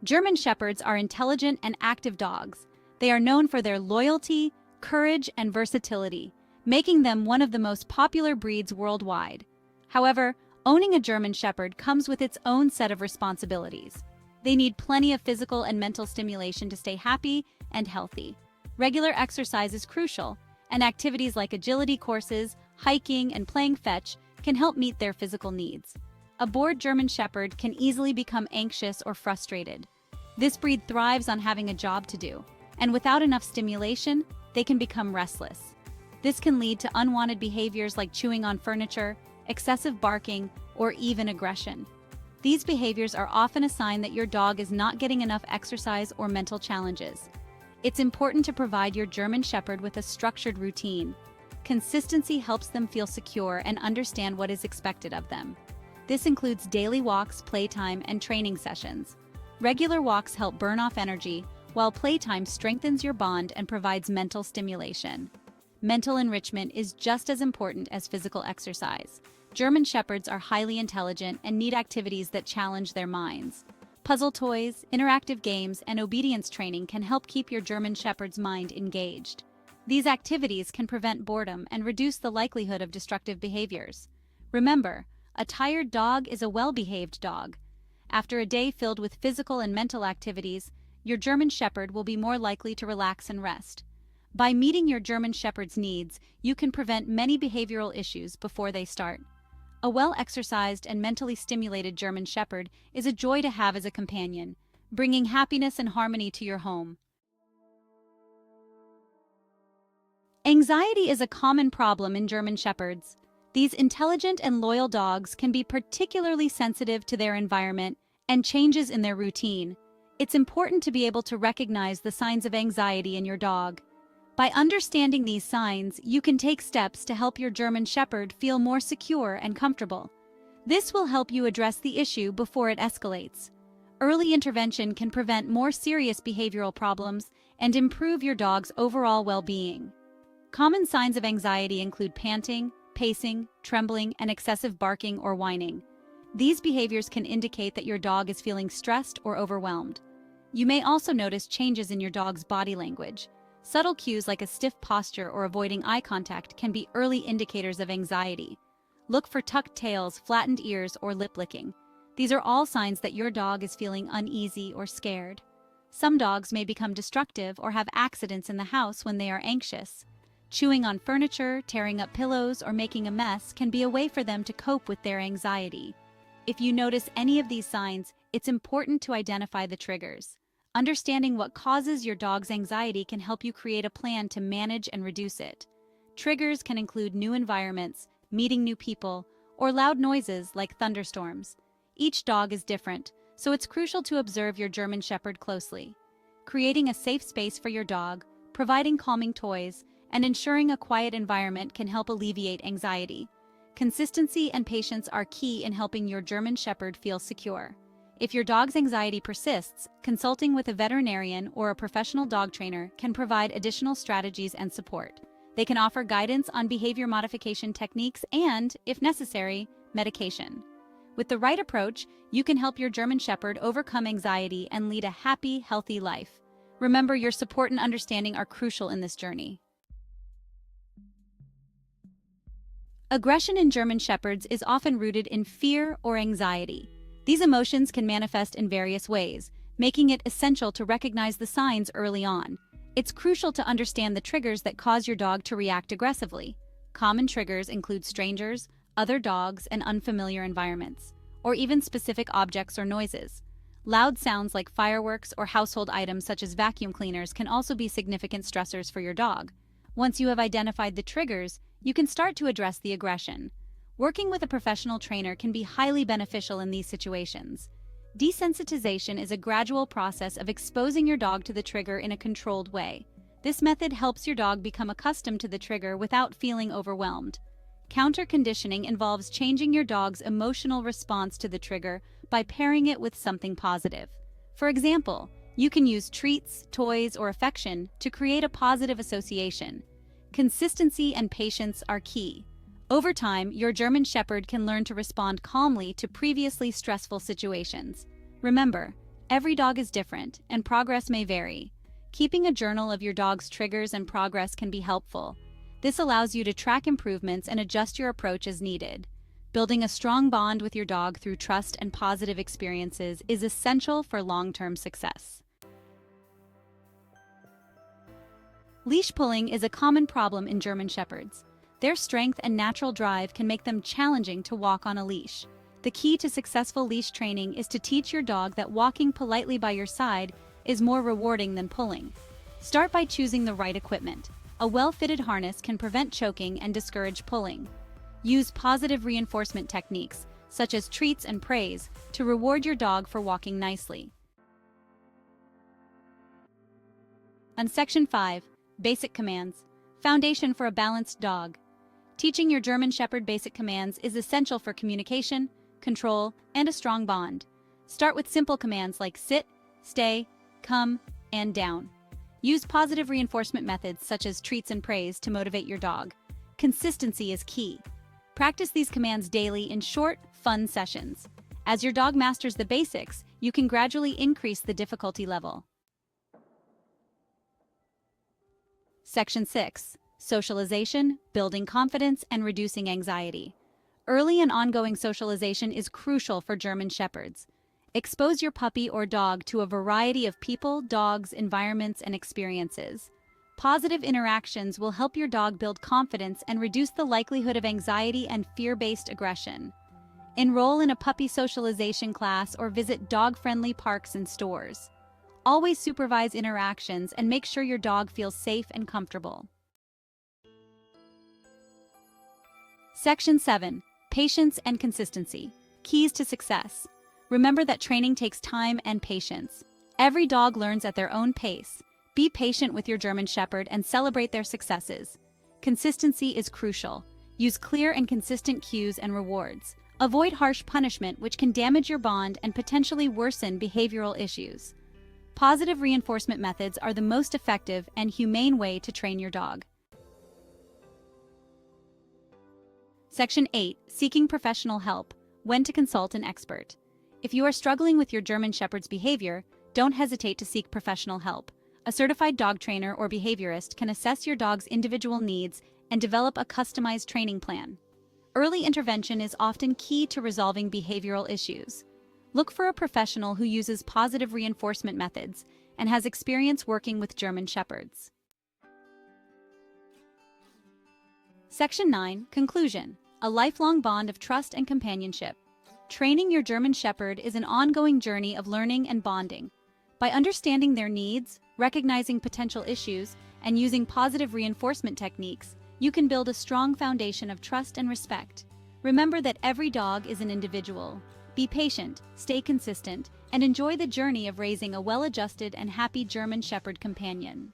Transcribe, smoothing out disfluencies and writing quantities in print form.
German Shepherds are intelligent and active dogs. They are known for their loyalty, courage, and versatility, making them one of the most popular breeds worldwide. However, owning a German Shepherd comes with its own set of responsibilities. They need plenty of physical and mental stimulation to stay happy and healthy. Regular exercise is crucial, and activities like agility courses, hiking, and playing fetch can help meet their physical needs. A bored German Shepherd can easily become anxious or frustrated. This breed thrives on having a job to do, and without enough stimulation, they can become restless. This can lead to unwanted behaviors like chewing on furniture, excessive barking, or even aggression. These behaviors are often a sign that your dog is not getting enough exercise or mental challenges. It's important to provide your German Shepherd with a structured routine. Consistency helps them feel secure and understand what is expected of them. This includes daily walks, playtime, and training sessions. Regular walks help burn off energy, while playtime strengthens your bond and provides mental stimulation. Mental enrichment is just as important as physical exercise. German Shepherds are highly intelligent and need activities that challenge their minds. Puzzle toys, interactive games, and obedience training can help keep your German Shepherd's mind engaged. These activities can prevent boredom and reduce the likelihood of destructive behaviors. Remember, a tired dog is a well-behaved dog. After a day filled with physical and mental activities, your German Shepherd will be more likely to relax and rest. By meeting your German Shepherd's needs, you can prevent many behavioral issues before they start. A well-exercised and mentally stimulated German Shepherd is a joy to have as a companion, bringing happiness and harmony to your home. Anxiety is a common problem in German Shepherds. These intelligent and loyal dogs can be particularly sensitive to their environment and changes in their routine. It's important to be able to recognize the signs of anxiety in your dog. By understanding these signs, you can take steps to help your German Shepherd feel more secure and comfortable. This will help you address the issue before it escalates. Early intervention can prevent more serious behavioral problems and improve your dog's overall well-being. Common signs of anxiety include panting, pacing, trembling, and excessive barking or whining. These behaviors can indicate that your dog is feeling stressed or overwhelmed. You may also notice changes in your dog's body language. Subtle cues like a stiff posture or avoiding eye contact can be early indicators of anxiety. Look for tucked tails, flattened ears, or lip licking. These are all signs that your dog is feeling uneasy or scared. Some dogs may become destructive or have accidents in the house when they are anxious. Chewing on furniture, tearing up pillows, or making a mess can be a way for them to cope with their anxiety. If you notice any of these signs, it's important to identify the triggers. Understanding what causes your dog's anxiety can help you create a plan to manage and reduce it. Triggers can include new environments, meeting new people, or loud noises like thunderstorms. Each dog is different, so it's crucial to observe your German Shepherd closely. Creating a safe space for your dog, providing calming toys, and ensuring a quiet environment can help alleviate anxiety. Consistency and patience are key in helping your German Shepherd feel secure. If your dog's anxiety persists, consulting with a veterinarian or a professional dog trainer can provide additional strategies and support. They can offer guidance on behavior modification techniques and, if necessary, medication. With the right approach, you can help your German Shepherd overcome anxiety and lead a happy, healthy life. Remember, your support and understanding are crucial in this journey. Aggression in German Shepherds is often rooted in fear or anxiety. These emotions can manifest in various ways, making it essential to recognize the signs early on. It's crucial to understand the triggers that cause your dog to react aggressively. Common triggers include strangers, other dogs, and unfamiliar environments, or even specific objects or noises. Loud sounds like fireworks or household items such as vacuum cleaners can also be significant stressors for your dog. Once you have identified the triggers, you can start to address the aggression. Working with a professional trainer can be highly beneficial in these situations. Desensitization is a gradual process of exposing your dog to the trigger in a controlled way. This method helps your dog become accustomed to the trigger without feeling overwhelmed. Counter-conditioning involves changing your dog's emotional response to the trigger by pairing it with something positive. For example, you can use treats, toys, or affection to create a positive association. Consistency and patience are key. Over time, your German Shepherd can learn to respond calmly to previously stressful situations. Remember, Every dog is different, and progress may vary. Keeping a journal of your dog's triggers and progress can be helpful. This allows you to track improvements and adjust your approach as needed. Building a strong bond with your dog through trust and positive experiences is essential for long-term success. Leash pulling is a common problem in German Shepherds. Their strength and natural drive can make them challenging to walk on a leash. The key to successful leash training is to teach your dog that walking politely by your side is more rewarding than pulling. Start by choosing the right equipment. A well-fitted harness can prevent choking and discourage pulling. Use positive reinforcement techniques, such as treats and praise, to reward your dog for walking nicely. On Section 5, Basic Commands. Foundation for a balanced dog. Teaching your German Shepherd basic commands is essential for communication, control, and a strong bond. Start with simple commands like sit, stay, come, and down. Use positive reinforcement methods such as treats and praise to motivate your dog. Consistency is key. Practice these commands daily in short, fun sessions. As your dog masters the basics, you can gradually increase the difficulty level. Section 6. Socialization, building confidence, and reducing anxiety. Early and ongoing socialization is crucial for German Shepherds. Expose your puppy or dog to a variety of people, dogs, environments, and experiences. Positive interactions will help your dog build confidence and reduce the likelihood of anxiety and fear-based aggression. Enroll in a puppy socialization class or visit dog-friendly parks and stores. Always supervise interactions and make sure your dog feels safe and comfortable. Section 7. Patience and consistency. Keys to success. Remember that training takes time and patience. Every dog learns at their own pace. Be patient with your German Shepherd and celebrate their successes. Consistency is crucial. Use clear and consistent cues and rewards. Avoid harsh punishment, which can damage your bond and potentially worsen behavioral issues. Positive reinforcement methods are the most effective and humane way to train your dog. Section 8. Seeking professional help. When to consult an expert. If you are struggling with your German Shepherd's behavior, don't hesitate to seek professional help. A certified dog trainer or behaviorist can assess your dog's individual needs and develop a customized training plan. Early intervention is often key to resolving behavioral issues. Look for a professional who uses positive reinforcement methods and has experience working with German Shepherds. Section 9. Conclusion. A lifelong bond of trust and companionship. Training your German Shepherd is an ongoing journey of learning and bonding. By understanding their needs, recognizing potential issues, and using positive reinforcement techniques, you can build a strong foundation of trust and respect. Remember that every dog is an individual. Be patient, stay consistent, and enjoy the journey of raising a well-adjusted and happy German Shepherd companion.